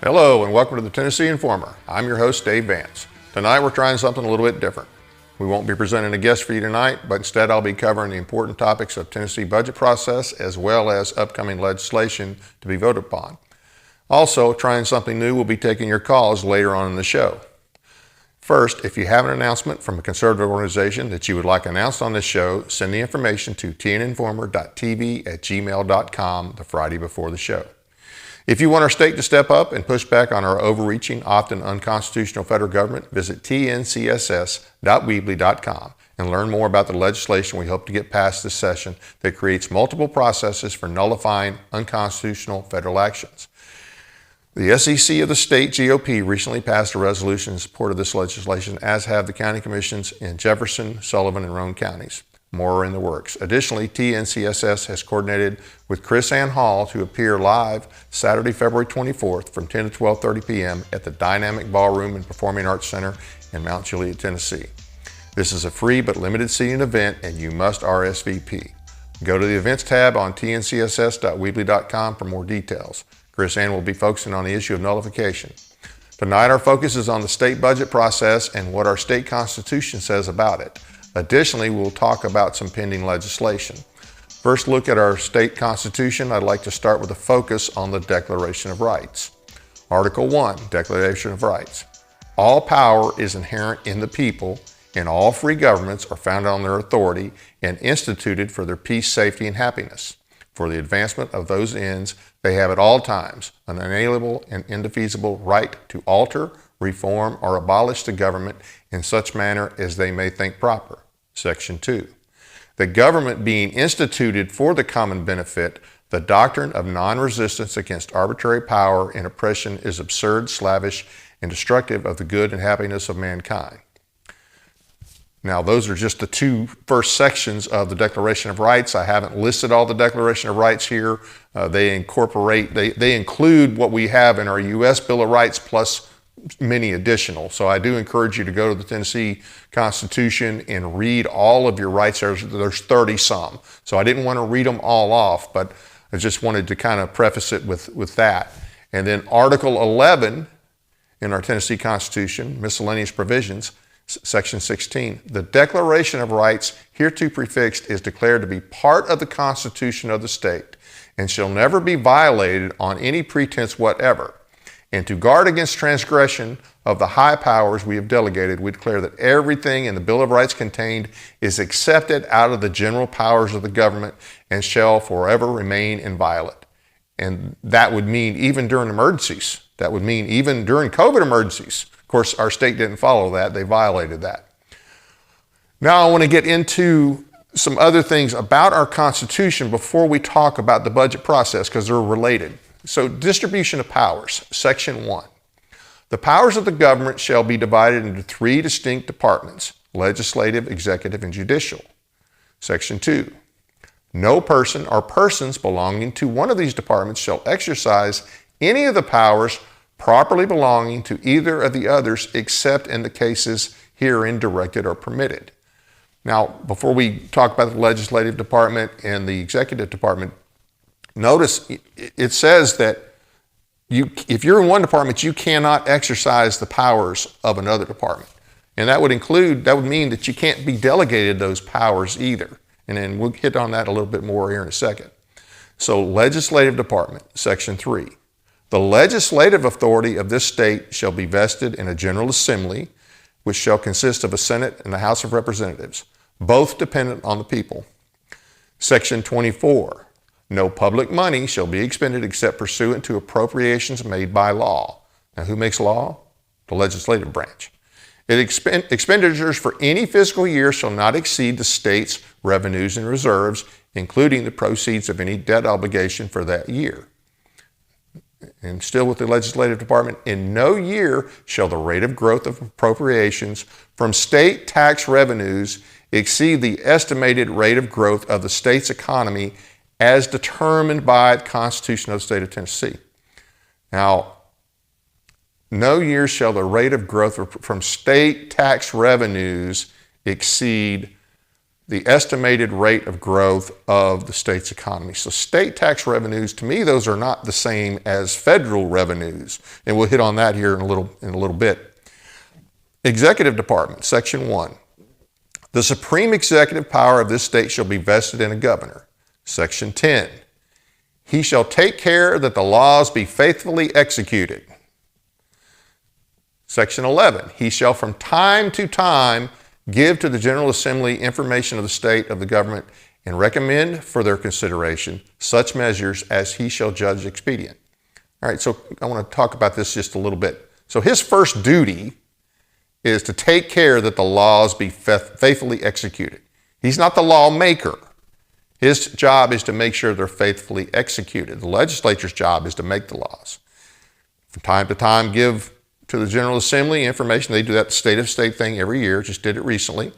Hello and welcome to the Tennessee Informer. I'm your host, Dave Vance. Tonight we're trying something a little bit different. We won't be presenting a guest for you tonight, but instead I'll be covering the important topics of Tennessee budget process as well as upcoming legislation to be voted upon. Also, trying something new, we'll be taking your calls later on in the show. First, if you have an announcement from a conservative organization that you would like announced on this show, send the information to tninformer.tv@gmail.com the Friday before the show. If you want our state to step up and push back on our overreaching, often unconstitutional federal government, visit tncss.weebly.com and learn more about the legislation we hope to get passed this session that creates multiple processes for nullifying unconstitutional federal actions. The SEC of the state GOP recently passed a resolution in support of this legislation, as have the county commissions in Jefferson, Sullivan, and Roane counties. More are in the works. Additionally, TNCSS has coordinated with Chris Ann Hall to appear live Saturday, February 24th from 10 to 12:30 p.m. at the Dynamic Ballroom and Performing Arts Center in Mount Juliet, Tennessee. This is a free but limited seating event and you must RSVP. Go to the events tab on tncss.weebly.com for more details. Chris Ann will be focusing on the issue of nullification. Tonight our focus is on the state budget process and what our state constitution says about it. Additionally, we'll talk about some pending legislation. First look at our state constitution. I'd like to start with a focus on the Declaration of Rights. Article 1, Declaration of Rights. All power is inherent in the people, and all free governments are founded on their authority and instituted for their peace, safety, and happiness. For the advancement of those ends, they have at all times an inalienable and indefeasible right to alter, reform, or abolish the government in such manner as they may think proper. Section 2. The government being instituted for the common benefit, the doctrine of non-resistance against arbitrary power and oppression is absurd, slavish, and destructive of the good and happiness of mankind. Now, those are just the two first sections of the Declaration of Rights. I haven't listed all the Declaration of Rights here. They include what we have in our U.S. Bill of Rights plus many additional. So I do encourage you to go to the Tennessee Constitution and read all of your rights. There's 30 some. So I didn't want to read them all off, but I just wanted to kind of preface it with that. And then Article 11 in our Tennessee Constitution, miscellaneous provisions, Section 16, the Declaration of Rights hereto prefixed is declared to be part of the Constitution of the state and shall never be violated on any pretense whatever. And to guard against transgression of the high powers we have delegated, we declare that everything in the Bill of Rights contained is accepted out of the general powers of the government and shall forever remain inviolate. And that would mean even during emergencies. That would mean even during COVID emergencies. Of course, our state didn't follow that. They violated that. Now I want to get into some other things about our Constitution before we talk about the budget process, because they're related. So, distribution of powers, Section 1. The powers of the government shall be divided into three distinct departments: legislative, executive, and judicial. Section 2. No person or persons belonging to one of these departments shall exercise any of the powers properly belonging to either of the others except in the cases herein directed or permitted. Now, before we talk about the legislative department and the executive department, notice it says that if you're in one department, you cannot exercise the powers of another department. And that would mean that you can't be delegated those powers either. And then we'll hit on that a little bit more here in a second. So legislative department, Section 3. The legislative authority of this state shall be vested in a General Assembly, which shall consist of a Senate and a House of Representatives, both dependent on the people. Section 24. No public money shall be expended except pursuant to appropriations made by law. Now, who makes law? The legislative branch. Expenditures for any fiscal year shall not exceed the state's revenues and reserves, including the proceeds of any debt obligation for that year. And still with the legislative department, in no year shall the rate of growth of appropriations from state tax revenues exceed the estimated rate of growth of the state's economy as determined by the Constitution of the state of Tennessee. Now, no year shall the rate of growth from state tax revenues exceed the estimated rate of growth of the state's economy. So state tax revenues, to me, those are not the same as federal revenues. And we'll hit on that here in a little bit. Executive Department, Section 1. The supreme executive power of this state shall be vested in a governor. Section 10. He shall take care that the laws be faithfully executed. Section 11. He shall from time to time give to the General Assembly information of the state of the government and recommend for their consideration such measures as he shall judge expedient. All right, so I want to talk about this just a little bit. So his first duty is to take care that the laws be faithfully executed. He's not the lawmaker. His job is to make sure they're faithfully executed. The legislature's job is to make the laws. From time to time, give to the General Assembly information. They do that state of state thing every year, just did it recently.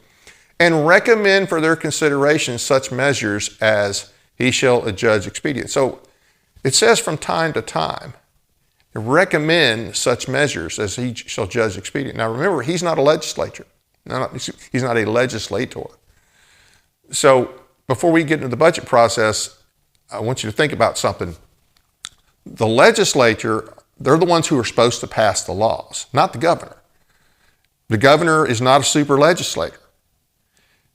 And recommend for their consideration such measures as he shall adjudge expedient. So it says from time to time, recommend such measures as he shall judge expedient. Now remember, he's not a legislator. He's not a legislator. So before we get into the budget process, I want you to think about something. The legislature, they're the ones who are supposed to pass the laws, not the governor. The governor is not a super legislator.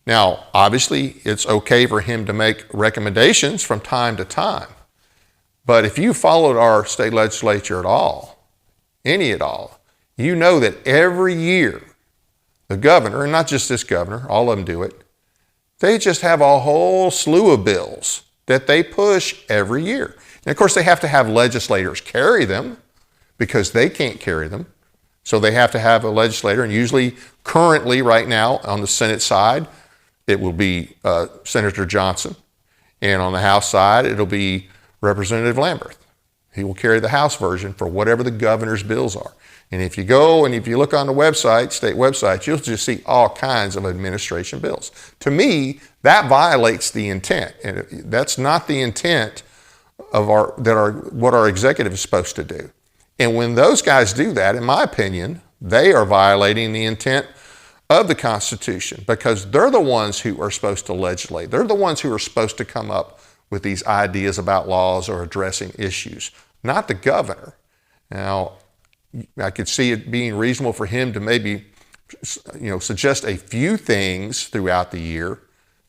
Now, obviously, it's okay for him to make recommendations from time to time. But if you followed our state legislature at all, any at all, you know that every year the governor, and not just this governor, all of them do it, they just have a whole slew of bills that they push every year. And of course, they have to have legislators carry them because they can't carry them. So they have to have a legislator, and usually currently right now on the Senate side, it will be Senator Johnson. And on the House side, it'll be Representative Lamberth. He will carry the House version for whatever the governor's bills are. And if you go and if you look on the website, state websites, you'll just see all kinds of administration bills. To me, that violates the intent. And that's not the intent of what our executive is supposed to do. And when those guys do that, in my opinion, they are violating the intent of the Constitution because they're the ones who are supposed to legislate. They're the ones who are supposed to come up with these ideas about laws or addressing issues, not the governor. Now, I could see it being reasonable for him to maybe, suggest a few things throughout the year,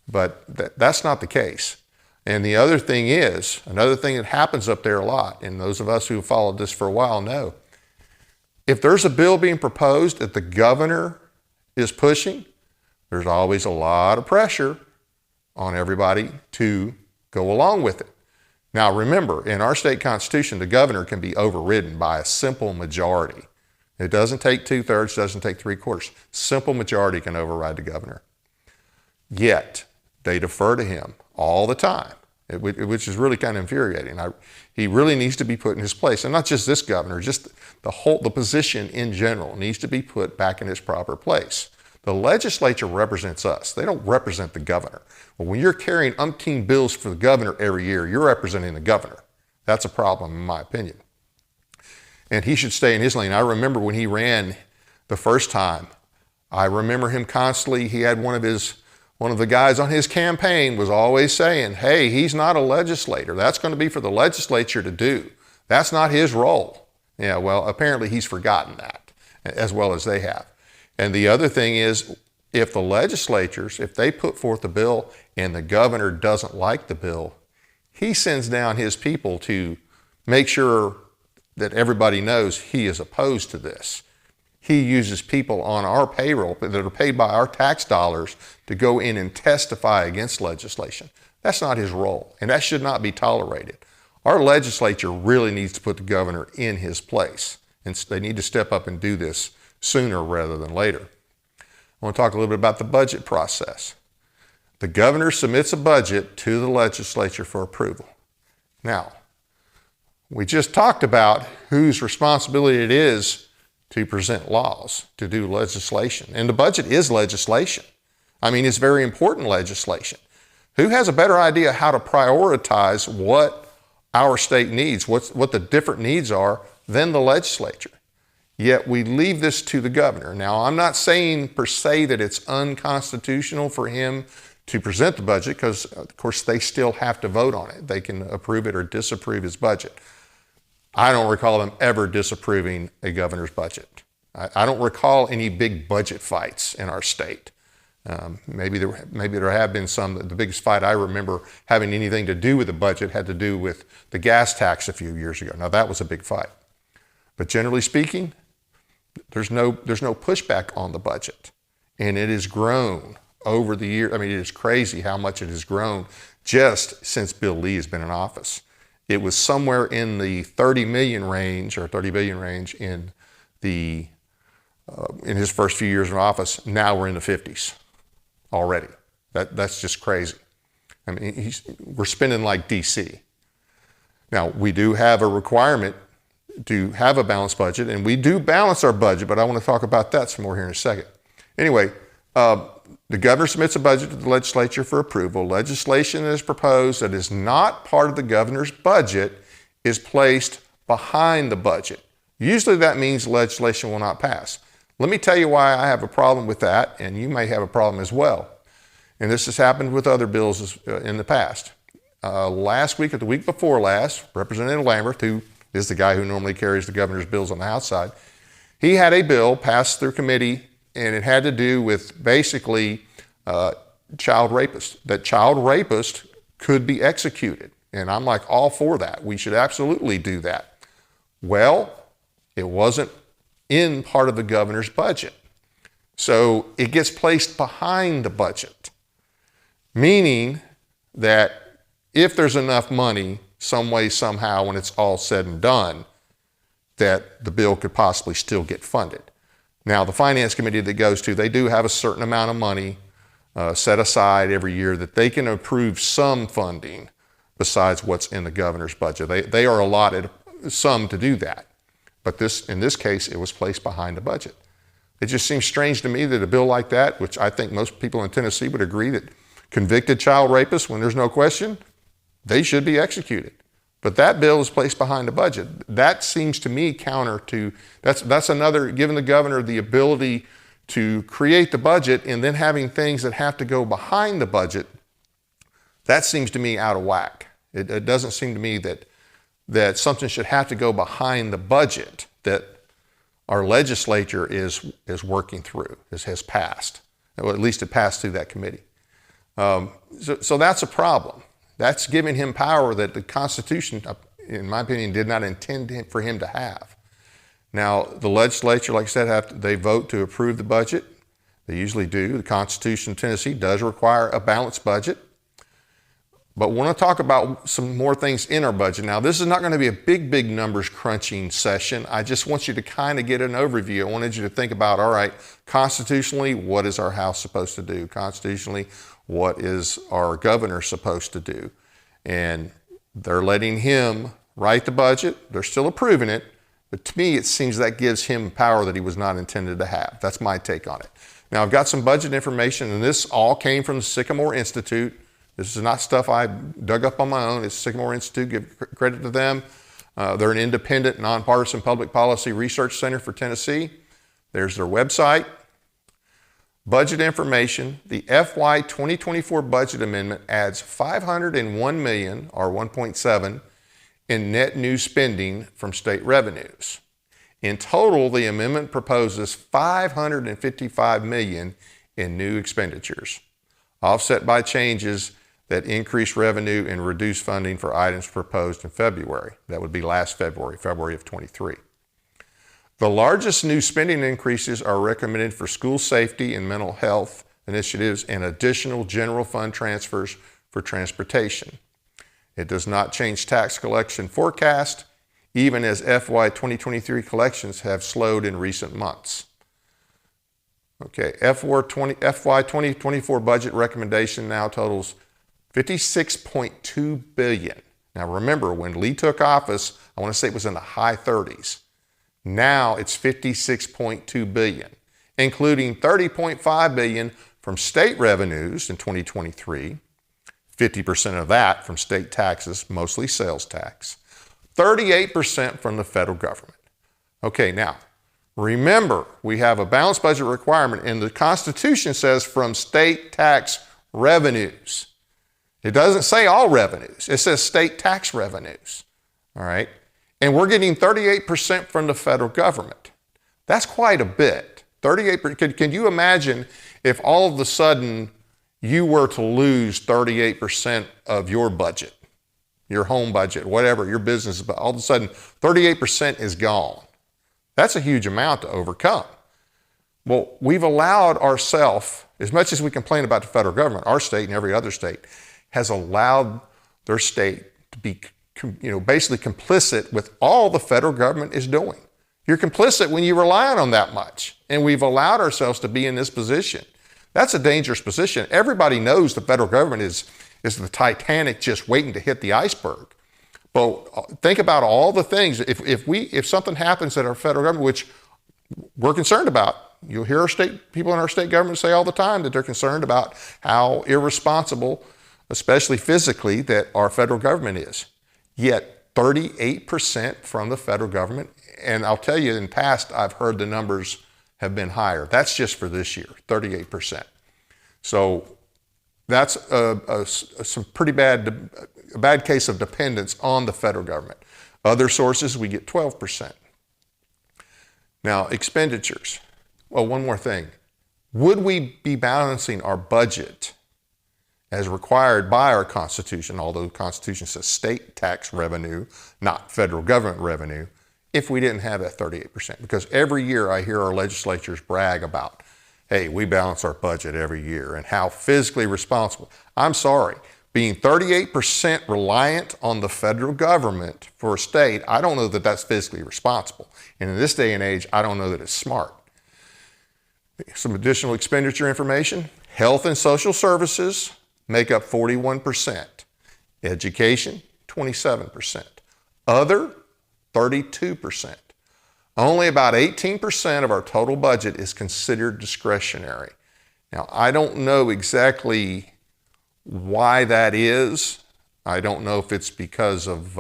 but that's not the case. And the other thing is, another thing that happens up there a lot, and those of us who have followed this for a while know, if there's a bill being proposed that the governor is pushing, there's always a lot of pressure on everybody to go along with it. Now remember, in our state constitution, the governor can be overridden by a simple majority. It doesn't take 2/3, doesn't take 3/4. Simple majority can override the governor. Yet, they defer to him all the time, which is really kind of infuriating. He really needs to be put in his place. And not just this governor, just the position in general needs to be put back in its proper place. The legislature represents us. They don't represent the governor. Well, when you're carrying umpteen bills for the governor every year, you're representing the governor. That's a problem, in my opinion. And he should stay in his lane. I remember when he ran the first time, I remember him constantly, he had one of the guys on his campaign was always saying, hey, he's not a legislator. That's going to be for the legislature to do. That's not his role. Yeah, well, apparently he's forgotten that, as well as they have. And the other thing is, if the legislatures, if they put forth a bill and the governor doesn't like the bill, he sends down his people to make sure that everybody knows he is opposed to this. He uses people on our payroll that are paid by our tax dollars to go in and testify against legislation. That's not his role, and that should not be tolerated. Our legislature really needs to put the governor in his place, and they need to step up and do this sooner rather than later. I want to talk a little bit about the budget process. The governor submits a budget to the legislature for approval. Now, we just talked about whose responsibility it is to present laws, to do legislation. And the budget is legislation. I mean, it's very important legislation. Who has a better idea how to prioritize what our state needs, what the different needs are, than the legislature? Yet we leave this to the governor. Now, I'm not saying per se that it's unconstitutional for him to present the budget because, of course, they still have to vote on it. They can approve it or disapprove his budget. I don't recall them ever disapproving a governor's budget. I don't recall any big budget fights in our state. Maybe there have been some. The biggest fight I remember having anything to do with the budget had to do with the gas tax a few years ago. Now that was a big fight. But generally speaking, there's no pushback on the budget. And it has grown over the year. I mean, it is crazy how much it has grown just since Bill Lee has been in office. It was somewhere in the 30 million range or 30 billion range in his first few years in office. Now we're in the 50s already. That's just crazy. I mean, we're spending like DC. Now, we do have a requirement to have a balanced budget, and we do balance our budget, but I want to talk about that some more here in a second. Anyway, the governor submits a budget to the legislature for approval. Legislation that is proposed that is not part of the governor's budget is placed behind the budget. Usually that means legislation will not pass. Let me tell you why I have a problem with that, and you may have a problem as well. And this has happened with other bills in the past. Last week or the week before last, Representative Lambert, who is the guy who normally carries the governor's bills on the House side, he had a bill passed through committee, and it had to do with basically child rapists, that child rapists could be executed. And I'm like all for that. We should absolutely do that. Well, it wasn't in part of the governor's budget. So it gets placed behind the budget, meaning that if there's enough money, some way, somehow, when it's all said and done, that the bill could possibly still get funded. Now, the Finance Committee that goes to, they do have a certain amount of money set aside every year that they can approve some funding besides what's in the governor's budget. They are allotted some to do that. But in this case, it was placed behind the budget. It just seems strange to me that a bill like that, which I think most people in Tennessee would agree that convicted child rapists, when there's no question, they should be executed. But that bill is placed behind the budget. That seems to me counter to, that's another, giving the governor the ability to create the budget and then having things that have to go behind the budget. That seems to me out of whack. It doesn't seem to me that something should have to go behind the budget that our legislature is working through, has passed. Or at least it passed through that committee. So that's a problem. That's giving him power that the Constitution, in my opinion, did not intend for him to have. Now, the legislature, like I said, they vote to approve the budget. They usually do. The Constitution of Tennessee does require a balanced budget. But we want to talk about some more things in our budget. Now, this is not going to be a big numbers crunching session. I just want you to kind of get an overview. I wanted you to think about, all right, constitutionally, what is our House supposed to do? Constitutionally, what is our governor supposed to do? And they're letting him write the budget. They're still approving it. But to me, it seems that gives him power that he was not intended to have. That's my take on it. Now, I've got some budget information, and this all came from the Sycamore Institute. This is not stuff I dug up on my own. It's Sycamore Institute. Give credit to them. They're an independent, nonpartisan public policy research center for Tennessee. There's their website. Budget information. The FY 2024 budget amendment adds $501 million, or 1.7, in net new spending from state revenues. In total, the amendment proposes $555 million in new expenditures, offset by changes that increase revenue and reduce funding for items proposed in February. That would be last February of 23. The largest new spending increases are recommended for school safety and mental health initiatives and additional general fund transfers for transportation. It does not change tax collection forecast, even as FY 2023 collections have slowed in recent months. Okay, FY 2024 budget recommendation now totals $56.2 billion. Now remember, when Lee took office, I want to say it was in the high 30s. Now it's $56.2 billion, including $30.5 billion from state revenues in 2023, 50% of that from state taxes, mostly sales tax, 38% from the federal government. Okay, now, remember, we have a balanced budget requirement, and the Constitution says from state tax revenues. It doesn't say all revenues. It says state tax revenues, all right? And we're getting 38% from the federal government. That's quite a bit. 38%. Can you imagine if all of a sudden you were to lose 38% of your budget, your home budget, whatever, your business, but all of a sudden 38% is gone? That's a huge amount to overcome. Well, we've allowed ourselves, as much as we complain about the federal government, our state and every other state has allowed their state to be, basically complicit with all the federal government is doing. You're complicit when you rely on that much. And we've allowed ourselves to be in this position. That's a dangerous position. Everybody knows the federal government is the Titanic just waiting to hit the iceberg. But think about all the things. If something happens at our federal government, which we're concerned about, you'll hear people in our state government say all the time that they're concerned about how irresponsible, especially physically, that our federal government is. Yet 38% from the federal government, and I'll tell you in past, I've heard the numbers have been higher. That's just for this year, 38%. So that's some pretty a bad case of dependence on the federal government. Other sources, we get 12%. Now, expenditures. Well, one more thing. Would we be balancing our budget as required by our Constitution, although the Constitution says state tax revenue, not federal government revenue, if we didn't have that 38%? Because every year I hear our legislatures brag about, hey, we balance our budget every year and how fiscally responsible. I'm sorry, being 38% reliant on the federal government for a state, I don't know that that's fiscally responsible. And in this day and age, I don't know that it's smart. Some additional expenditure information. Health and social services make up 41%. Education, 27%. Other, 32%. Only about 18% of our total budget is considered discretionary. Now, I don't know exactly why that is. I don't know if it's because of,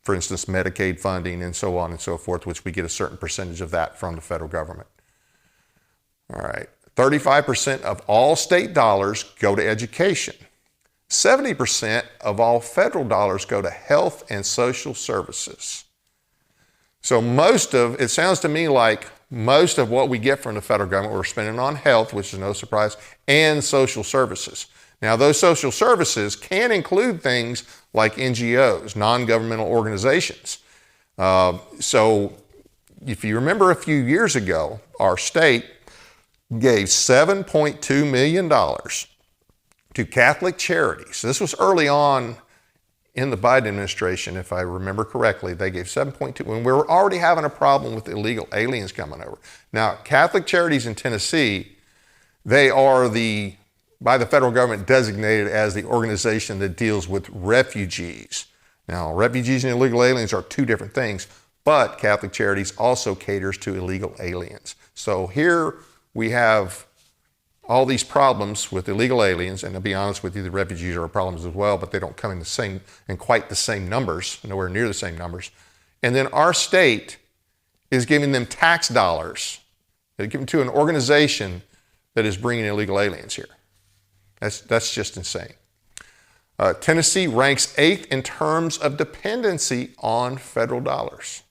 for instance, Medicaid funding and so on and so forth, which we get a certain percentage of that from the federal government. All right, 35% of all state dollars go to education. 70% of all federal dollars go to health and social services. So it sounds to me like most of what we get from the federal government, we're spending on health, which is no surprise, and social services. Now, those social services can include things like NGOs, non-governmental organizations. So if you remember a few years ago, our state gave $7.2 million to Catholic charities. This was early on in the Biden administration, if I remember correctly. They gave 7.2, when we were already having a problem with illegal aliens coming over. Now, Catholic Charities in Tennessee, they are by the federal government designated as the organization that deals with refugees. Now, refugees and illegal aliens are two different things, but Catholic Charities also caters to illegal aliens. So here we have all these problems with illegal aliens, and to be honest with you, the refugees are problems as well, but they don't come in quite the same numbers, nowhere near the same numbers. And then our state is giving them tax dollars. They give them to an organization that is bringing illegal aliens here. That's just insane. Tennessee ranks 8th in terms of dependency on federal dollars.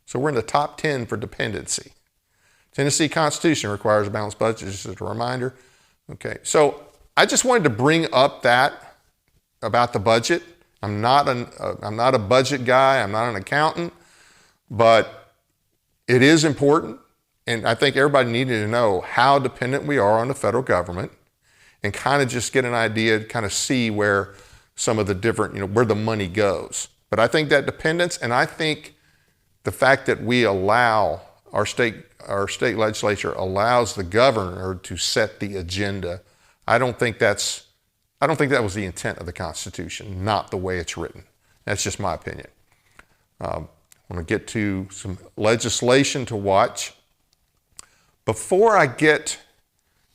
So we're in the top 10 for dependency. Tennessee Constitution requires a balanced budget, just as a reminder. Okay, so I just wanted to bring up that about the budget. I'm not a budget guy. I'm not an accountant, but it is important. And I think everybody needed to know how dependent we are on the federal government and kind of just get an idea, kind of see where some of the different, where the money goes. But I think that dependence, and I think the fact that we allow our state legislature allows the governor to set the agenda. I don't think that was the intent of the Constitution, not the way it's written. That's just my opinion. I'm going to get to some legislation to watch. Before I get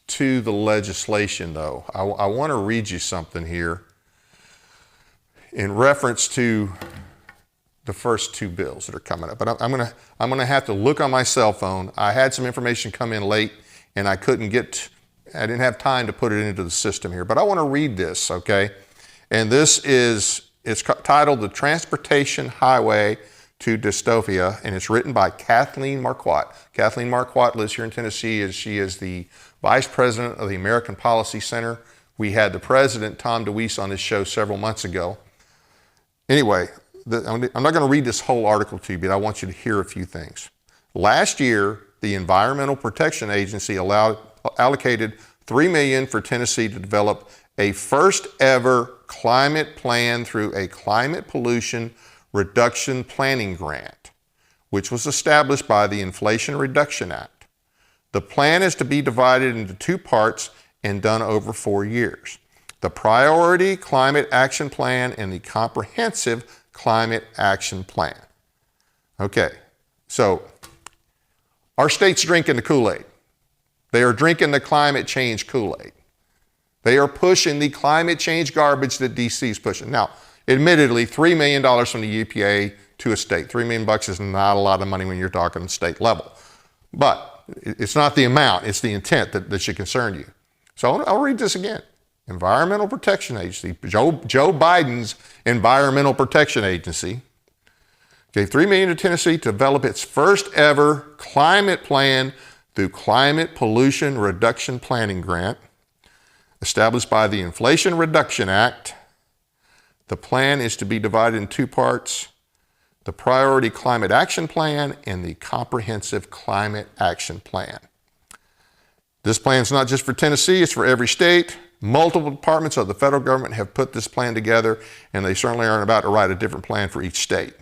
to the legislation, though, I want to read you something here in reference to the first two bills that are coming up. But I'm gonna have to look on my cell phone. I had some information come in late, and I couldn't get I didn't have time to put it into the system here, but I want to read this, okay? And it's titled The Transportation Highway to Dystopia, and it's written by Kathleen Marquardt. Kathleen Marquardt lives here in Tennessee. She is the Vice President of the American Policy Center. We had the President, Tom DeWeese, on this show several months ago. Anyway, I'm not going to read this whole article to you, but I want you to hear a few things. Last year, the Environmental Protection Agency allocated $3 million for Tennessee to develop a first ever climate plan through a climate pollution reduction planning grant, which was established by the Inflation Reduction Act. The plan is to be divided into two parts and done over 4 years. The Priority Climate Action Plan and the Comprehensive Climate Action Plan. Okay, so our state's drinking the Kool-Aid. They are drinking the climate change Kool-Aid. They are pushing the climate change garbage that DC is pushing. Now, admittedly, $3 million from the EPA to a state. $3 million is not a lot of money when you're talking state level. But it's not the amount, it's the intent that should concern you. So I'll read this again. Environmental Protection Agency, Joe Biden's Environmental Protection Agency, gave $3 million to Tennessee to develop its first ever climate plan through Climate Pollution Reduction Planning Grant, established by the Inflation Reduction Act. The plan is to be divided in two parts: the Priority Climate Action Plan and the Comprehensive Climate Action Plan. This plan is not just for Tennessee, it's for every state. Multiple departments of the federal government have put this plan together, and they certainly aren't about to write a different plan for each state.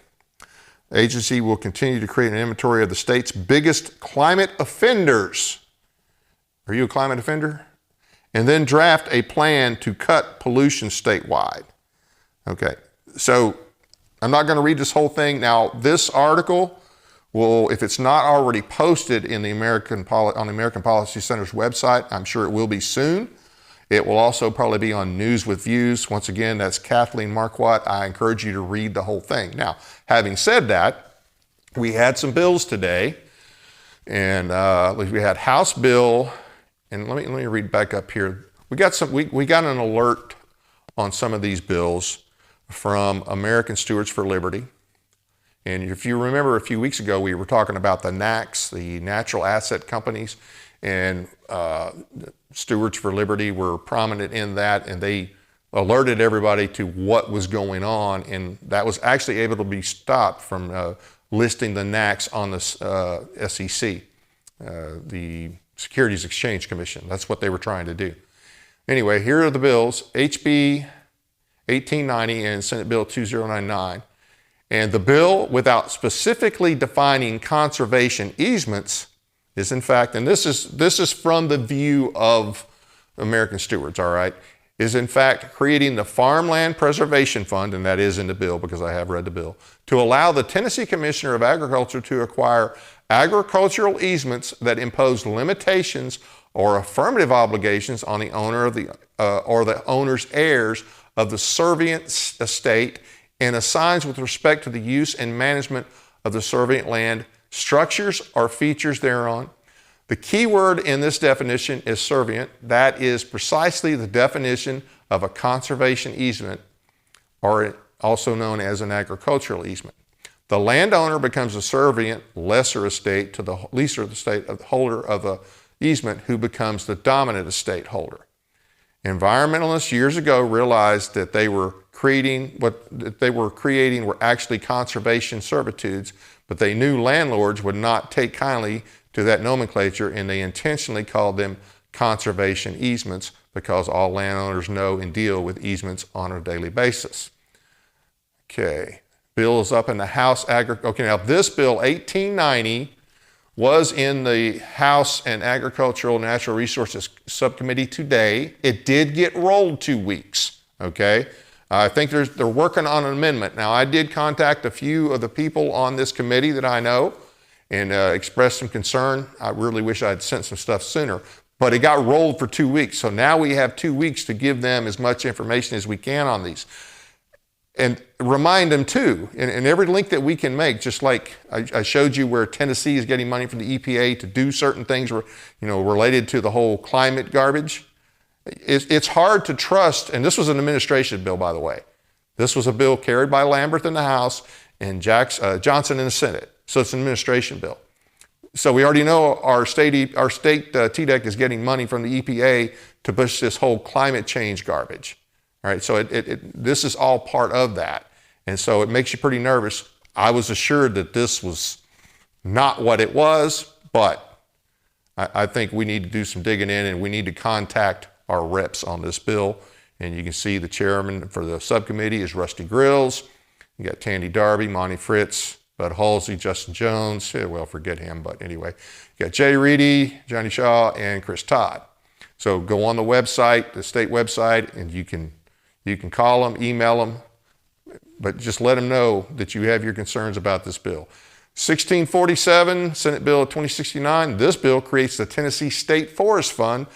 The agency will continue to create an inventory of the state's biggest climate offenders. Are you a climate offender? And then draft a plan to cut pollution statewide. Okay, so I'm not going to read this whole thing. Now, this article will, if it's not already posted in the American Policy Center's website, I'm sure it will be soon. It will also probably be on News with Views. Once again, that's Kathleen Marquardt. I encourage you to read the whole thing. Now, having said that, we had some bills today, and we had House Bill, and let me read back up here. We got an alert on some of these bills from American Stewards for Liberty. And if you remember a few weeks ago, we were talking about the NACs, the natural asset companies, and Stewards for Liberty were prominent in that, and they alerted everybody to what was going on, and that was actually able to be stopped from listing the NACs on the SEC, the Securities Exchange Commission. That's what they were trying to do. Anyway, here are the bills: HB 1890 and Senate Bill 2099. And the bill, without specifically defining conservation easements, is in fact, and this is from the view of American Stewards, all right, is in fact creating the Farmland Preservation Fund, and that is in the bill because I have read the bill, to allow the Tennessee Commissioner of Agriculture to acquire agricultural easements that impose limitations or affirmative obligations on the owner of or the owner's heirs of the servient estate, and assigns with respect to the use and management of the servient land structures or features thereon. The key word in this definition is servient. That is precisely the definition of a conservation easement, or also known as an agricultural easement. The landowner becomes a servient lesser estate to the leaser estate of the holder of the easement, who becomes the dominant estate holder. Environmentalists years ago realized that what they were creating were actually conservation servitudes, but they knew landlords would not take kindly to that nomenclature, and they intentionally called them conservation easements because all landowners know and deal with easements on a daily basis. Okay, bill is up in the House Okay, now this bill, 1890, was in the House and Agricultural Natural Resources Subcommittee today. It did get rolled 2 weeks, okay? I think they're working on an amendment. Now, I did contact a few of the people on this committee that I know and expressed some concern. I really wish I had sent some stuff sooner, but it got rolled for 2 weeks. So now we have 2 weeks to give them as much information as we can on these. And remind them too, in every link that we can make, just like I showed you where Tennessee is getting money from the EPA to do certain things, related to the whole climate garbage. It's hard to trust, and this was an administration bill, by the way. This was a bill carried by Lamberth in the House and Johnson in the Senate. So it's an administration bill. So we already know our state TDEC is getting money from the EPA to push this whole climate change garbage. All right, so this is all part of that. And so it makes you pretty nervous. I was assured that this was not what it was, but I think we need to do some digging in, and we need to contact our reps on this bill. And you can see the chairman for the subcommittee is Rusty Grills. You got Tandy Darby, Monty Fritz, Bud Halsey, Justin Jones. Yeah, well, forget him, but anyway. You got Jay Reedy, Johnny Shaw, and Chris Todd. So go on the website, the state website, and you can call them, email them, but just let them know that you have your concerns about this bill. 1647, Senate Bill 2069, this bill creates the Tennessee State Forest Fund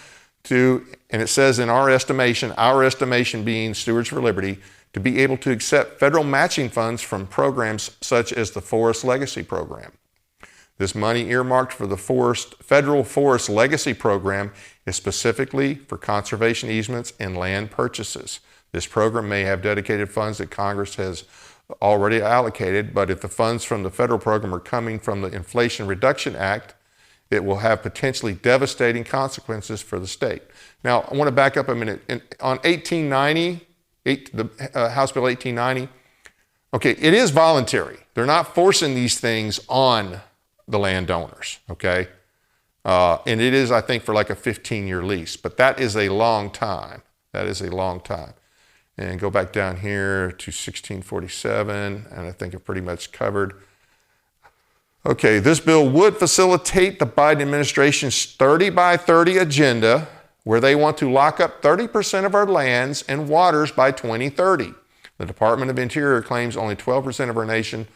and it says in our estimation being Stewards for Liberty, to be able to accept federal matching funds from programs such as the Forest Legacy Program. This money earmarked for the Federal Forest Legacy Program is specifically for conservation easements and land purchases. This program may have dedicated funds that Congress has already allocated, but if the funds from the federal program are coming from the Inflation Reduction Act, it will have potentially devastating consequences for the state. Now, I want to back up a minute. On 1890, House Bill 1890, okay, it is voluntary. They're not forcing these things on the landowners, okay? And it is, I think, for like a 15-year lease, but that is a long time. That is a long time. And go back down here to 1647, and I think I've pretty much covered. Okay, this bill would facilitate the Biden administration's 30 by 30 agenda, where they want to lock up 30% of our lands and waters by 2030. The Department of Interior claims only 12% of our nation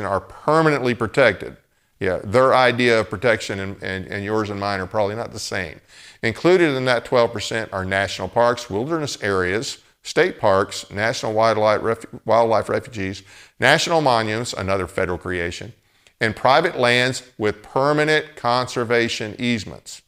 are permanently protected. Yeah, their idea of protection and yours and mine are probably not the same. Included in that 12% are national parks, wilderness areas, state parks, national wildlife refuges, national monuments, another federal creation, and private lands with permanent conservation easements.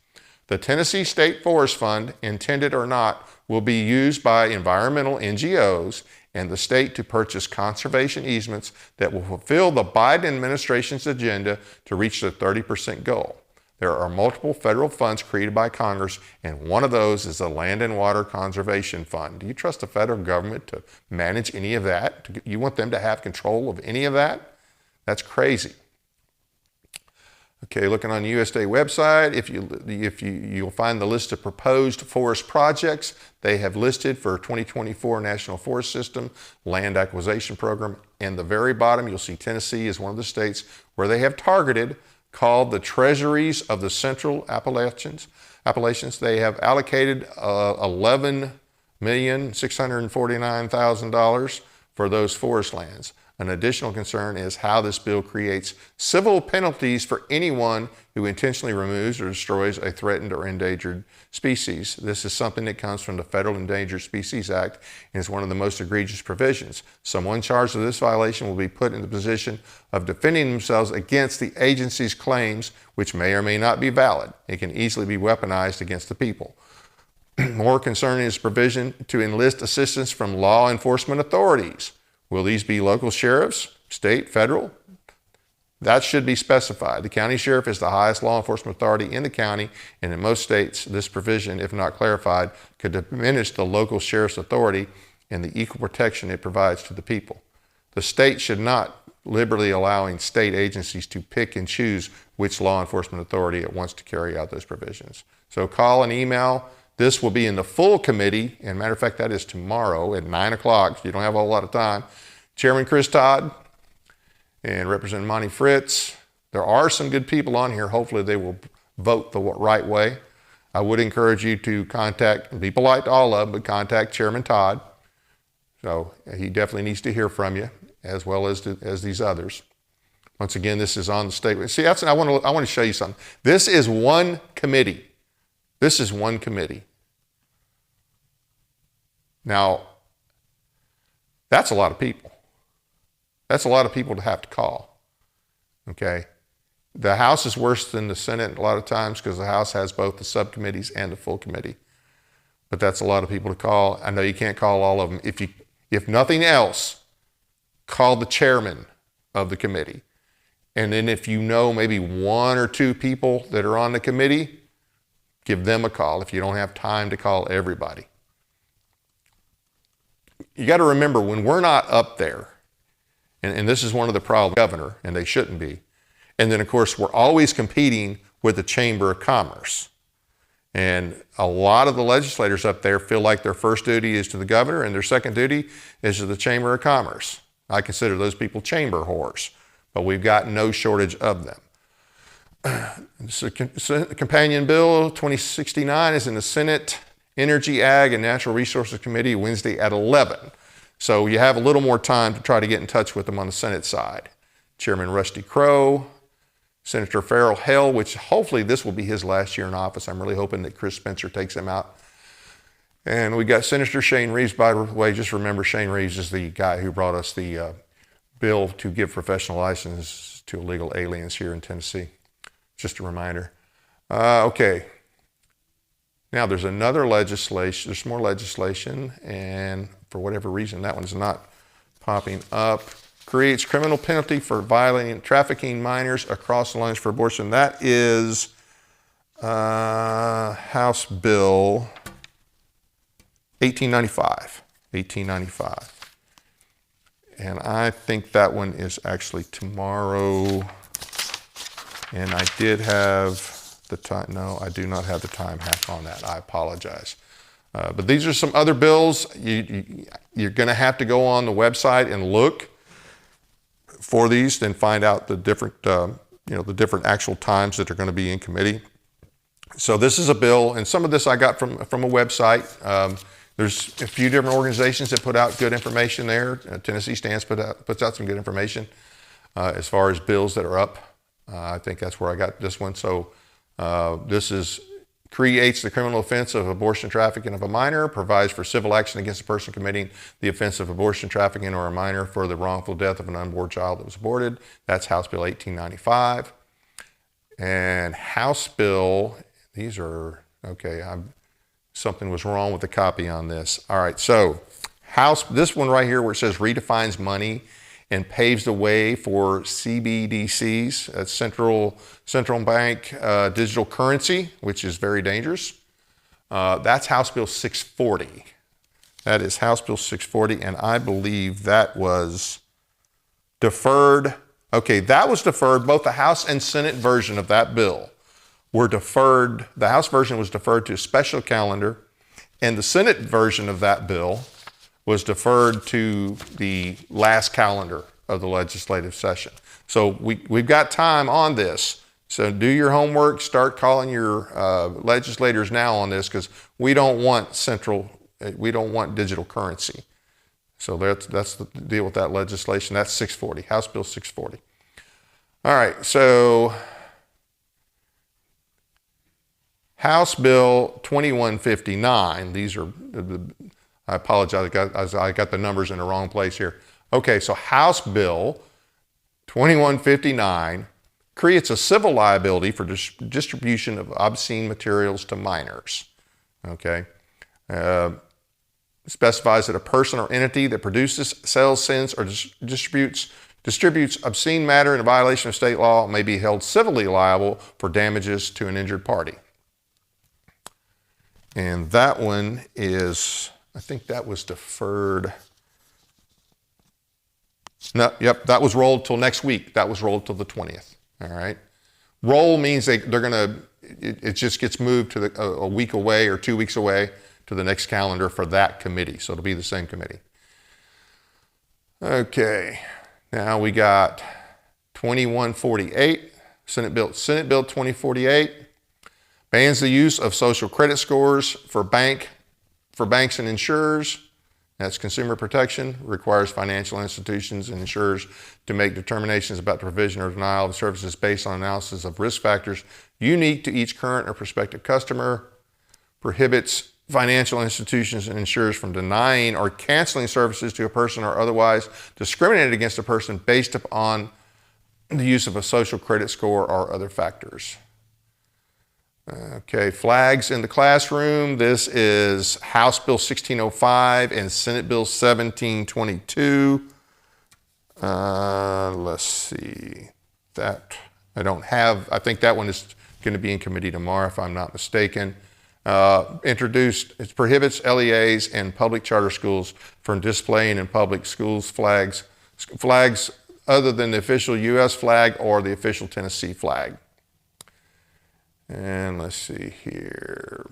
The Tennessee State Forest Fund, intended or not, will be used by environmental NGOs and the state to purchase conservation easements that will fulfill the Biden administration's agenda to reach the 30% goal. There are multiple federal funds created by Congress, and one of those is the Land and Water Conservation Fund. Do you trust the federal government to manage any of that? You want them to have control of any of that? That's crazy. Okay, looking on the USDA website, you'll find the list of proposed forest projects they have listed for 2024 National Forest System Land Acquisition Program. And the very bottom, you'll see Tennessee is one of the states where they have targeted, called the Treasuries of the Central Appalachians. They have allocated $11,649,000 for those forest lands. An additional concern is how this bill creates civil penalties for anyone who intentionally removes or destroys a threatened or endangered species. This is something that comes from the Federal Endangered Species Act and is one of the most egregious provisions. Someone charged with this violation will be put in the position of defending themselves against the agency's claims, which may or may not be valid. It can easily be weaponized against the people. More concerning is provision to enlist assistance from law enforcement authorities. Will these be local sheriffs, state, federal? That should be specified. The county sheriff is the highest law enforcement authority in the county, and in most states, this provision, if not clarified, could diminish the local sheriff's authority and the equal protection it provides to the people. The state should not liberally allowing state agencies to pick and choose which law enforcement authority it wants to carry out those provisions. So call and email. This will be in the full committee, and matter of fact, that is tomorrow at 9 o'clock, so you don't have a whole lot of time. Chairman Chris Todd and Representative Monty Fritz. There are some good people on here. Hopefully they will vote the right way. I would encourage you to be polite to all of them, but contact Chairman Todd. So he definitely needs to hear from you, as well as these others. Once again, this is on the state. See, I want to show you something. This is one committee. This is one committee. Now, That's a lot of people. That's a lot of people to have to call, okay? The House is worse than the Senate a lot of times because the House has both the subcommittees and the full committee. But that's a lot of people to call. I know you can't call all of them. If nothing else, call the chairman of the committee. And then if you know maybe one or two people that are on the committee, give them a call if you don't have time to call everybody. You got to remember, when we're not up there, and this is one of the problems, governor, and they shouldn't be. And then, of course, we're always competing with the Chamber of Commerce. And a lot of the legislators up there feel like their first duty is to the governor and their second duty is to the Chamber of Commerce. I consider those people chamber whores, but we've got no shortage of them. So, Companion Bill 2069 is in the Senate Energy, Ag, and Natural Resources Committee Wednesday at 11. So you have a little more time to try to get in touch with them on the Senate side. Chairman Rusty Crowe, Senator Farrell Hale, which hopefully this will be his last year in office. I'm really hoping that Chris Spencer takes him out. And we got Senator Shane Reeves. By the way, just remember Shane Reeves is the guy who brought us the bill to give professional license to illegal aliens here in Tennessee. Just a reminder. Okay. Now there's another legislation, there's more legislation, and for whatever reason, that one's not popping up. Creates criminal penalty for violating trafficking minors across the lines for abortion. That is House Bill 1895. And I think that one is actually tomorrow. And I did have the time. No, I do not have the time hack on that. I apologize. But these are some other bills. You're going to have to go on the website and look for these, then find out the different, the different actual times that they're going to be in committee. So this is a bill, and some of this I got from a website. There's a few different organizations that put out good information there. Tennessee Stands puts out some good information as far as bills that are up. I think that's where I got this one. So this creates the criminal offense of abortion trafficking of a minor, provides for civil action against a person committing the offense of abortion trafficking or a minor for the wrongful death of an unborn child that was aborted. That's House Bill 1895. And House Bill, these are, okay, something was wrong with the copy on this. All right, so this one right here where it says redefines money and paves the way for CBDCs, that's central bank digital currency, which is very dangerous. That's House Bill 640. That is House Bill 640, and I believe that was deferred. Okay, that was deferred. Both the House and Senate version of that bill were deferred. The House version was deferred to a special calendar, and the Senate version of that bill was deferred to the last calendar of the legislative session. So we've got time on this. So do your homework, start calling your legislators now on this, because we don't want digital currency. So that's the deal with that legislation. That's 640, House Bill 640. All right, so House Bill 2159, these are I apologize, I got the numbers in the wrong place here. Okay, so House Bill 2159 creates a civil liability for distribution of obscene materials to minors. Okay, specifies that a person or entity that produces, sells, sends, or distributes obscene matter in a violation of state law may be held civilly liable for damages to an injured party. And that one is, I think that was deferred. No, yep, that was rolled till next week. That was rolled till the 20th. All right. Roll means it just gets moved to a week away or 2 weeks away to the next calendar for that committee. So it'll be the same committee. Okay. Now we got 2148, Senate Bill 2048, bans the use of social credit scores for banks and insurers. That's consumer protection, requires financial institutions and insurers to make determinations about the provision or denial of services based on analysis of risk factors unique to each current or prospective customer, prohibits financial institutions and insurers from denying or canceling services to a person or otherwise discriminated against a person based upon the use of a social credit score or other factors. Okay, flags in the classroom. This is House Bill 1605 and Senate Bill 1722. Let's see. That I don't have. I think that one is going to be in committee tomorrow, if I'm not mistaken. Introduced, it prohibits LEAs and public charter schools from displaying in public schools flags other than the official U.S. flag or the official Tennessee flag. And let's see here.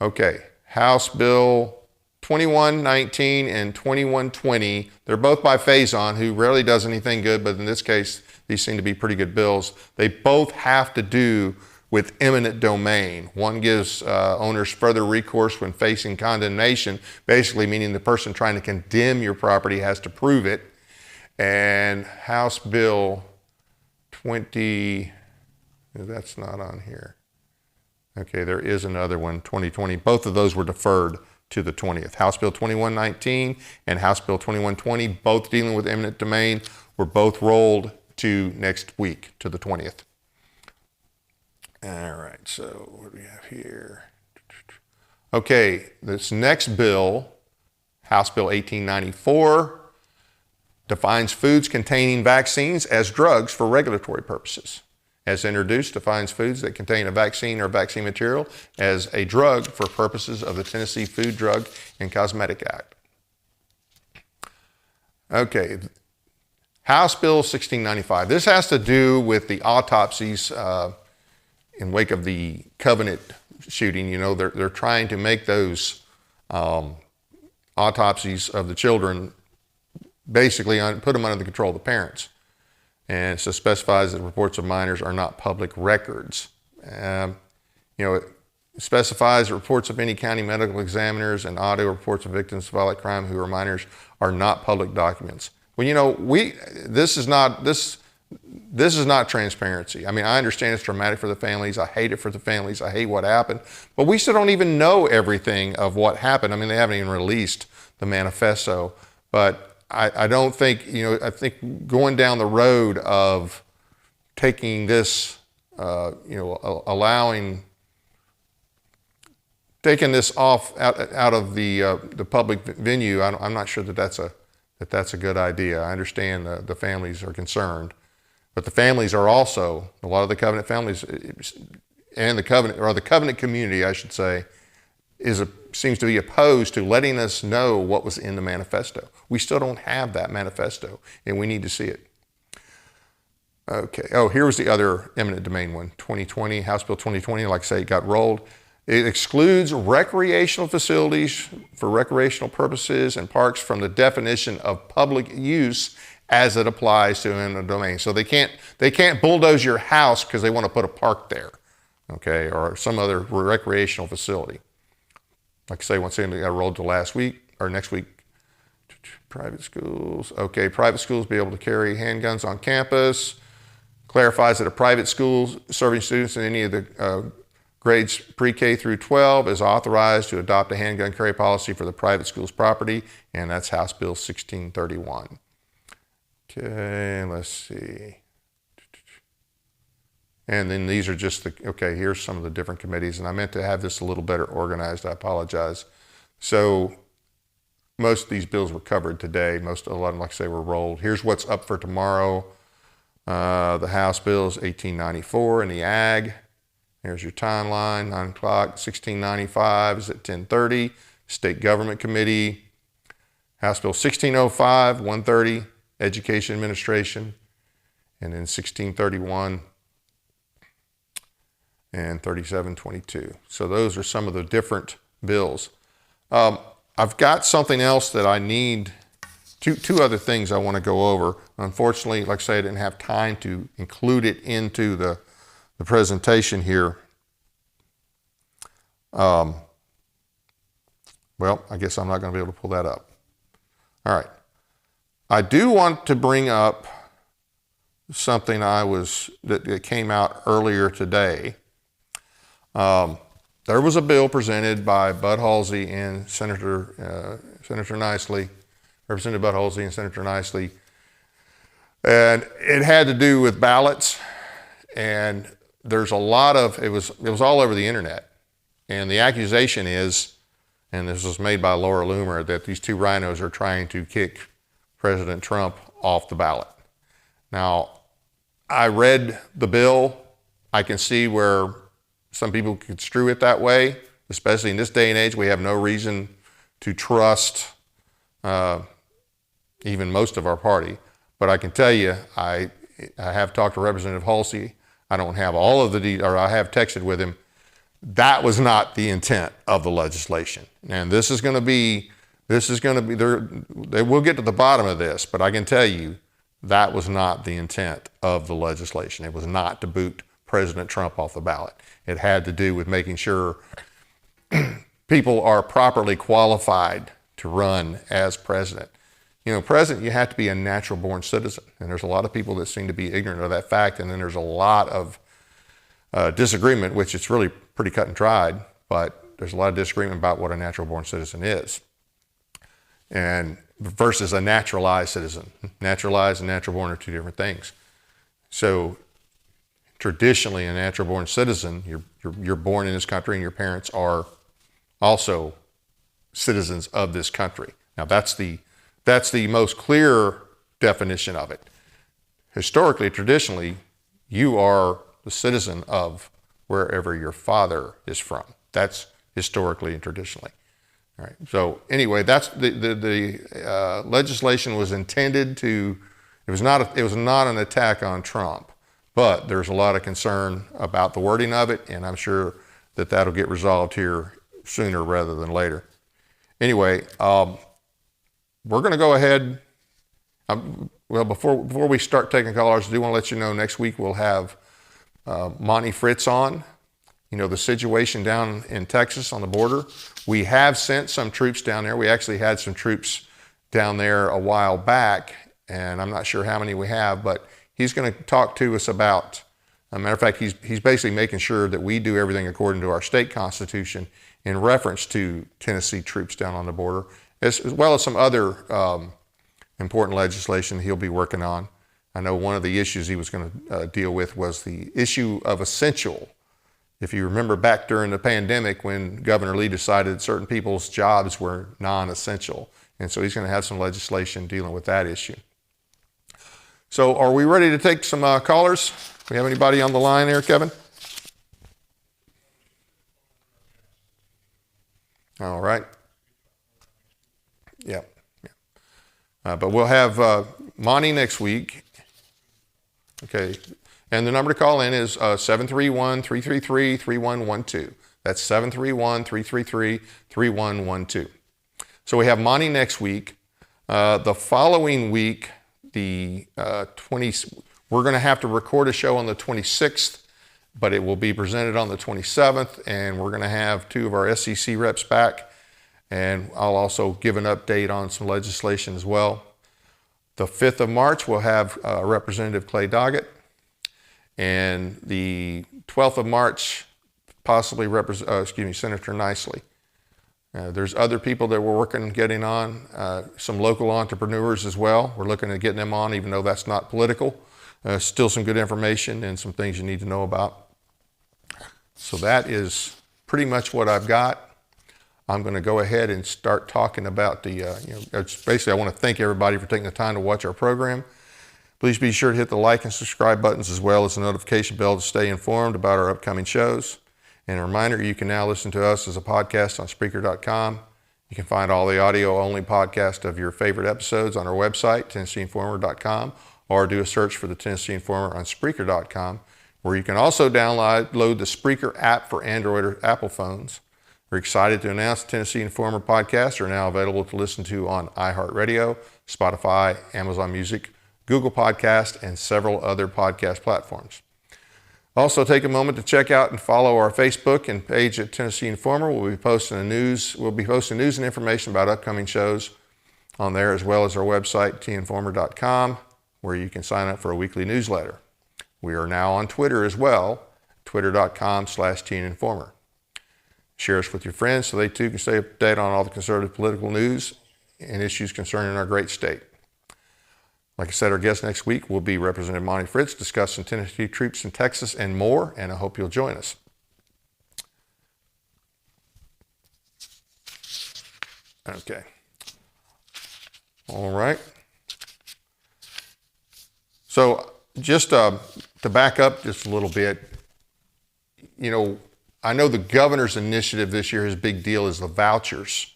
Okay, House Bill 2119 and 2120. They're both by Faison, who rarely does anything good, but in this case, these seem to be pretty good bills. They both have to do with eminent domain. One gives owners further recourse when facing condemnation, basically meaning the person trying to condemn your property has to prove it. And House Bill 20, that's not on here. Okay, there is another one, 2020. Both of those were deferred to the 20th. House Bill 2119 and House Bill 2120, both dealing with eminent domain, were both rolled to next week, to the 20th. All right, so what do we have here? Okay, this next bill, House Bill 1894, defines foods containing vaccines as drugs for regulatory purposes. As introduced, defines foods that contain a vaccine or vaccine material as a drug for purposes of the Tennessee Food, Drug, and Cosmetic Act. Okay, House Bill 1695. This has to do with the autopsies in wake of the Covenant shooting. You know, they're trying to make those autopsies of the children basically put them under the control of the parents. And so specifies that reports of minors are not public records. You know, it specifies that reports of any county medical examiners and audio reports of victims of violent crime who are minors are not public documents. Well, you know, this is not transparency. I mean, I understand it's traumatic for the families. I hate it for the families. I hate what happened. But we still don't even know everything of what happened. I mean, they haven't even released the manifesto. But I don't think, you know, I think going down the road of taking this, you know, taking this off out of the public venue, I'm not sure that that's a good idea. I understand the families are concerned, but the families are also, a lot of the Covenant families and the Covenant community, I should say, seems to be opposed to letting us know what was in the manifesto. We still don't have that manifesto, and we need to see it. Okay, oh, here was the other eminent domain one, 2020, House Bill 2020, like I say, it got rolled. It excludes recreational facilities for recreational purposes and parks from the definition of public use as it applies to eminent domain. So they can't bulldoze your house because they want to put a park there, okay, or some other recreational facility. Like I say, once again, it got rolled to last week or next week. Private schools. Okay, private schools be able to carry handguns on campus. Clarifies that a private school serving students in any of the grades pre-K through 12 is authorized to adopt a handgun carry policy for the private school's property, and that's House Bill 1631. Okay, let's see. And then these are just okay, here's some of the different committees, and I meant to have this a little better organized, I apologize. So most of these bills were covered today. A lot of them, like I say, were rolled. Here's what's up for tomorrow. The House bills, 1894 and the Ag. Here's your timeline, 9 o'clock. 1695 is at 10:30. State Government Committee. House Bill 1605, 1:30, Education Administration. And then 1631 and 3722. So those are some of the different bills. I've got something else that I need, two other things I want to go over. Unfortunately, like I say, I didn't have time to include it into the presentation here. Well, I guess I'm not going to be able to pull that up. All right. I do want to bring up something that came out earlier today. there was a bill presented by Bud Halsey and Senator Nicely, Representative Bud Halsey and Senator Nicely, and it had to do with ballots. And there's a lot of, it was all over the internet. And the accusation is, and this was made by Laura Loomer, that these two rhinos are trying to kick President Trump off the ballot. Now, I read the bill. I can see where some people construe it that way, especially in this day and age. We have no reason to trust even most of our party. But I can tell you, I have talked to Representative Halsey. I don't have all of the or I have texted with him. That was not the intent of the legislation. And this is going to be, we'll get to the bottom of this, but I can tell you that was not the intent of the legislation. It was not to boot President Trump off the ballot. It had to do with making sure people are properly qualified to run as president. You know, president, you have to be a natural born citizen. And there's a lot of people that seem to be ignorant of that fact. And then there's a lot of disagreement, which it's really pretty cut and dried, but there's a lot of disagreement about what a natural born citizen is. And versus a naturalized citizen. Naturalized and natural born are two different things. So traditionally, a natural born citizen, you're born in this country and your parents are also citizens of this country. Now that's the most clear definition of it. Historically, traditionally, you are the citizen of wherever your father is from. That's historically and traditionally. All right. So anyway, that's the legislation was intended to. It was not an attack on Trump, but there's a lot of concern about the wording of it, and I'm sure that that'll get resolved here sooner rather than later. Anyway, we're going to go ahead. Well, before we start taking callers, I do want to let you know next week we'll have Monty Fritz on. You know, the situation down in Texas on the border. We have sent some troops down there. We actually had some troops down there a while back, and I'm not sure how many we have, but he's going to talk to us about, as a matter of fact, he's basically making sure that we do everything according to our state constitution in reference to Tennessee troops down on the border, as well as some other important legislation he'll be working on. I know one of the issues he was going to deal with was the issue of essential. If you remember back during the pandemic when Governor Lee decided certain people's jobs were non-essential. And so he's going to have some legislation dealing with that issue. So are we ready to take some callers? We have anybody on the line there, Kevin? All right. Yeah. But we'll have Monty next week. Okay. And the number to call in is 731-333-3112. That's 731-333-3112. So we have Monty next week. The following week, we're going to have to record a show on the 26th, but it will be presented on the 27th, and we're going to have two of our SEC reps back, and I'll also give an update on some legislation as well. The 5th of March, we'll have Representative Clay Doggett. And the 12th of March, possibly Senator Nicely. There's other people that we're working on getting on, some local entrepreneurs as well. We're looking at getting them on, even though that's not political. Still some good information and some things you need to know about. So that is pretty much what I've got. I'm going to go ahead and start talking about basically I want to thank everybody for taking the time to watch our program. Please be sure to hit the like and subscribe buttons as well as the notification bell to stay informed about our upcoming shows. And a reminder, you can now listen to us as a podcast on Spreaker.com. You can find all the audio-only podcasts of your favorite episodes on our website, TennesseeInformer.com, or do a search for the Tennessee Informer on Spreaker.com, where you can also download the Spreaker app for Android or Apple phones. We're excited to announce the Tennessee Informer podcasts are now available to listen to on iHeartRadio, Spotify, Amazon Music, Google Podcast, and several other podcast platforms. Also, take a moment to check out and follow our Facebook and page at Tennessee Informer. We'll be posting news and information about upcoming shows on there, as well as our website, tinformer.com, where you can sign up for a weekly newsletter. We are now on Twitter as well, twitter.com/teeninformer. Share us with your friends so they too can stay up to date on all the conservative political news and issues concerning our great state. Like I said, our guest next week will be Representative Monty Fritz discussing Tennessee troops in Texas and more, and I hope you'll join us. Okay. All right. So just to back up just a little bit, I know the governor's initiative this year, his big deal is the vouchers.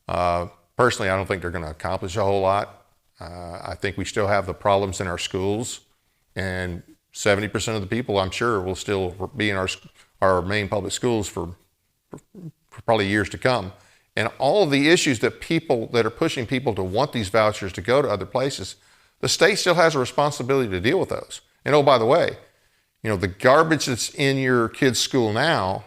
Personally, I don't think they're going to accomplish a whole lot. I think we still have the problems in our schools, and 70% of the people, I'm sure, will still be in our main public schools for probably years to come. And all of the issues that are pushing people to want these vouchers to go to other places, the state still has a responsibility to deal with those. And oh, by the way, the garbage that's in your kid's school now,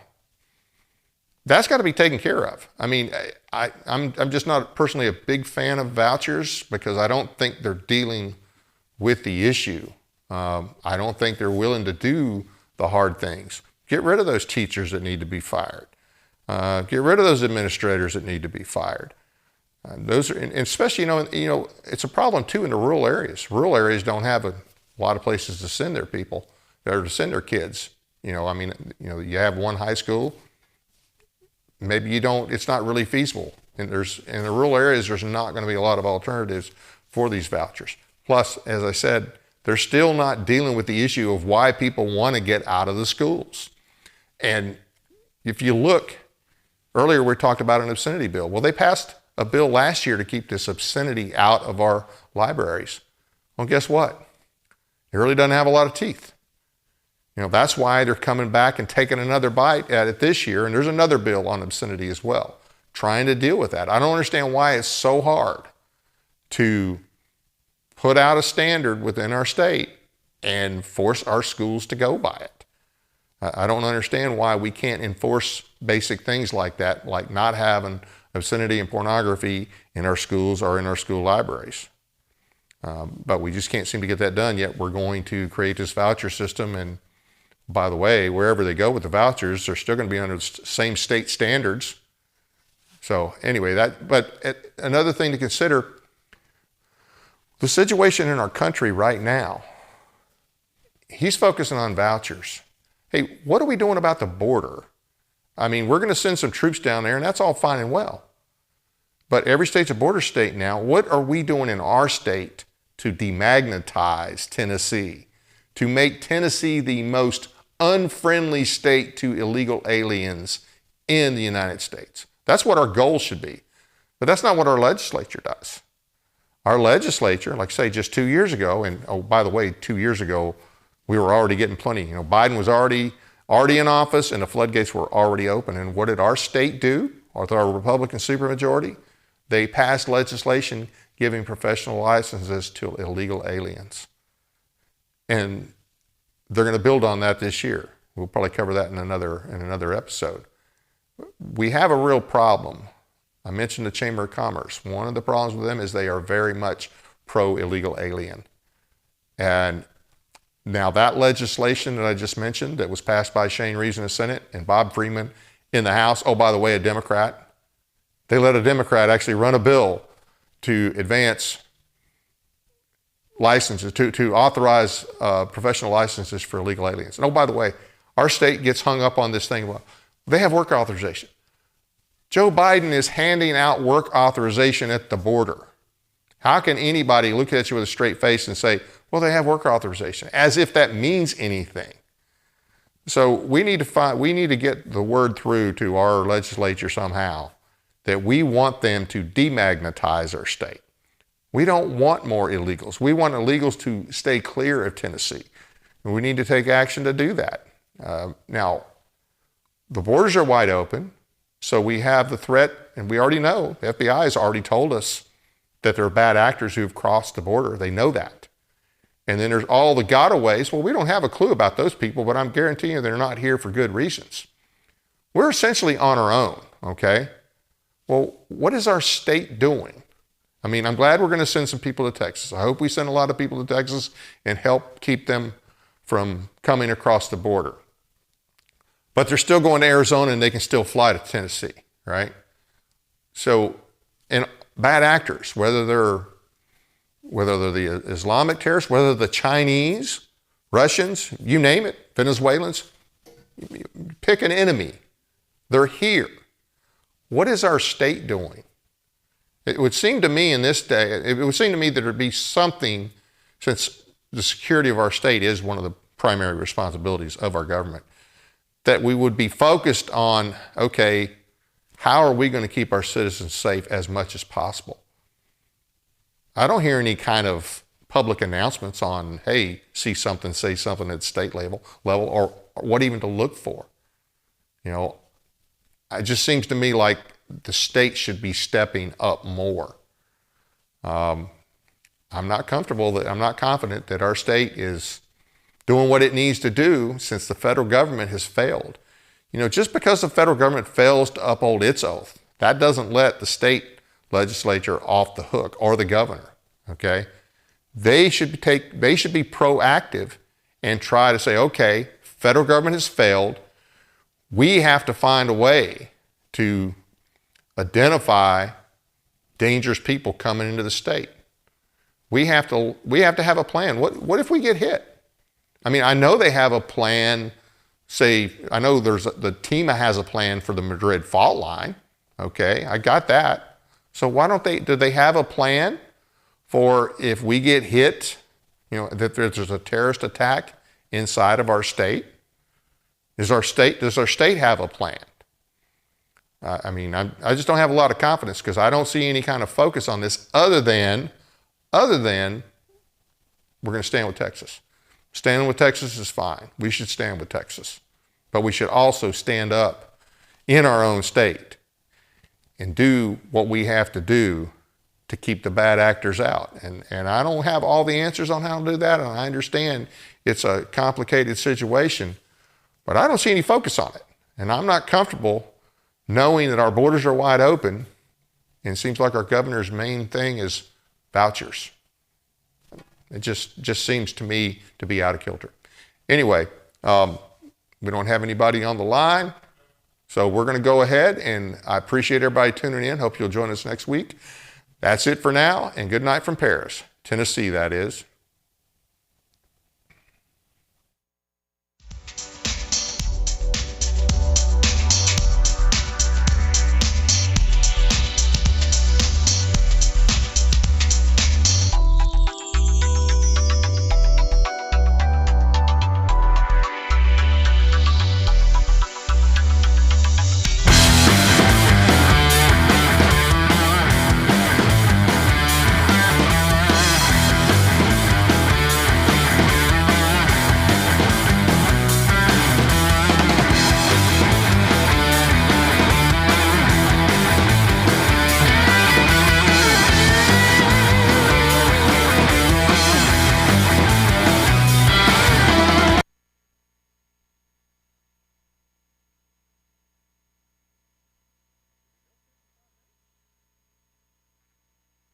that's got to be taken care of. I mean, I'm just not personally a big fan of vouchers because I don't think they're dealing with the issue. I don't think they're willing to do the hard things. Get rid of those teachers that need to be fired. Get rid of those administrators that need to be fired. Those are, and especially, it's a problem too in the rural areas. Rural areas don't have a lot of places to send their people or to send their kids. You have one high school. Maybe you don't, it's not really feasible. And in the rural areas, there's not going to be a lot of alternatives for these vouchers. Plus, as I said, they're still not dealing with the issue of why people want to get out of the schools. And if you look, earlier we talked about an obscenity bill. Well, they passed a bill last year to keep this obscenity out of our libraries. Well, guess what? It really doesn't have a lot of teeth. That's why they're coming back and taking another bite at it this year. And there's another bill on obscenity as well, trying to deal with that. I don't understand why it's so hard to put out a standard within our state and force our schools to go by it. I don't understand why we can't enforce basic things like that, like not having obscenity and pornography in our schools or in our school libraries. But we just can't seem to get that done yet. We're going to create this voucher system, and by the way, wherever they go with the vouchers, they're still going to be under the same state standards. So anyway, but another thing to consider, the situation in our country right now, he's focusing on vouchers. Hey, what are we doing about the border? I mean, we're going to send some troops down there, and that's all fine and well. But every state's a border state now. What are we doing in our state to demagnetize Tennessee, to make Tennessee the most unfriendly state to illegal aliens in the United States? That's what our goal should be. But that's not what our legislature does. Our legislature, like I say, just 2 years ago, and oh, by the way, 2 years ago, we were already getting plenty. Biden was already in office and the floodgates were already open. And what did our state do with our Republican supermajority? They passed legislation giving professional licenses to illegal aliens. And they're going to build on that this year. We'll probably cover that in another episode. We have a real problem. I mentioned the Chamber of Commerce. One of the problems with them is they are very much pro-illegal alien. And now that legislation that I just mentioned that was passed by Shane Reeves in the Senate and Bob Freeman in the House, oh, by the way, a Democrat, they let a Democrat actually run a bill to advance licenses, to authorize professional licenses for illegal aliens. And oh, by the way, our state gets hung up on this thing. Well, they have work authorization. Joe Biden is handing out work authorization at the border. How can anybody look at you with a straight face and say, well, they have work authorization, as if that means anything? So we need to get the word through to our legislature somehow that we want them to demagnetize our state. We don't want more illegals. We want illegals to stay clear of Tennessee. And we need to take action to do that. Now, the borders are wide open, so we have the threat, and we already know, the FBI has already told us that there are bad actors who have crossed the border. They know that. And then there's all the gotaways. Well, we don't have a clue about those people, but I'm guaranteeing you they're not here for good reasons. We're essentially on our own, okay? Well, what is our state doing? I mean, I'm glad we're going to send some people to Texas. I hope we send a lot of people to Texas and help keep them from coming across the border. but they're still going to Arizona and they can still fly to Tennessee, right? So, and bad actors, whether they're the Islamic terrorists, whether the Chinese, Russians, you name it, Venezuelans, pick an enemy. They're here. What is our state doing? It would seem to me in this day, it would seem to me that there would be something, since the security of our state is one of the primary responsibilities of our government, that we would be focused on, okay, how are we going to keep our citizens safe as much as possible? I don't hear any kind of public announcements on, hey, see something, say something at state level, or what even to look for. You know, it just seems to me like the state should be stepping up more. I'm not confident that our state is doing what it needs to do since the federal government has failed. You know, just because the federal government fails to uphold its oath, that doesn't let the state legislature off the hook, or the governor, okay? They should be proactive and try to say, okay, federal government has failed. We have to find a way to identify dangerous people coming into the state. We have to have a plan. What if we get hit? I mean, I know they have a plan. I know the TEMA has a plan for the Madrid fault line. Okay, I got that. So why don't do they have a plan for if we get hit, you know, that there's a terrorist attack inside of our state? Does our state have a plan? I mean, I just don't have a lot of confidence because I don't see any kind of focus on this other than we're going to stand with Texas. Standing with Texas is fine. We should stand with Texas. But we should also stand up in our own state and do what we have to do to keep the bad actors out. And I don't have all the answers on how to do that, and I understand it's a complicated situation, but I don't see any focus on it. And I'm not comfortable knowing that our borders are wide open, and it seems like our governor's main thing is vouchers. It just seems to me to be out of kilter. Anyway, we don't have anybody on the line, so we're going to go ahead, and I appreciate everybody tuning in. Hope you'll join us next week. That's it for now, and good night from Paris, Tennessee, that is.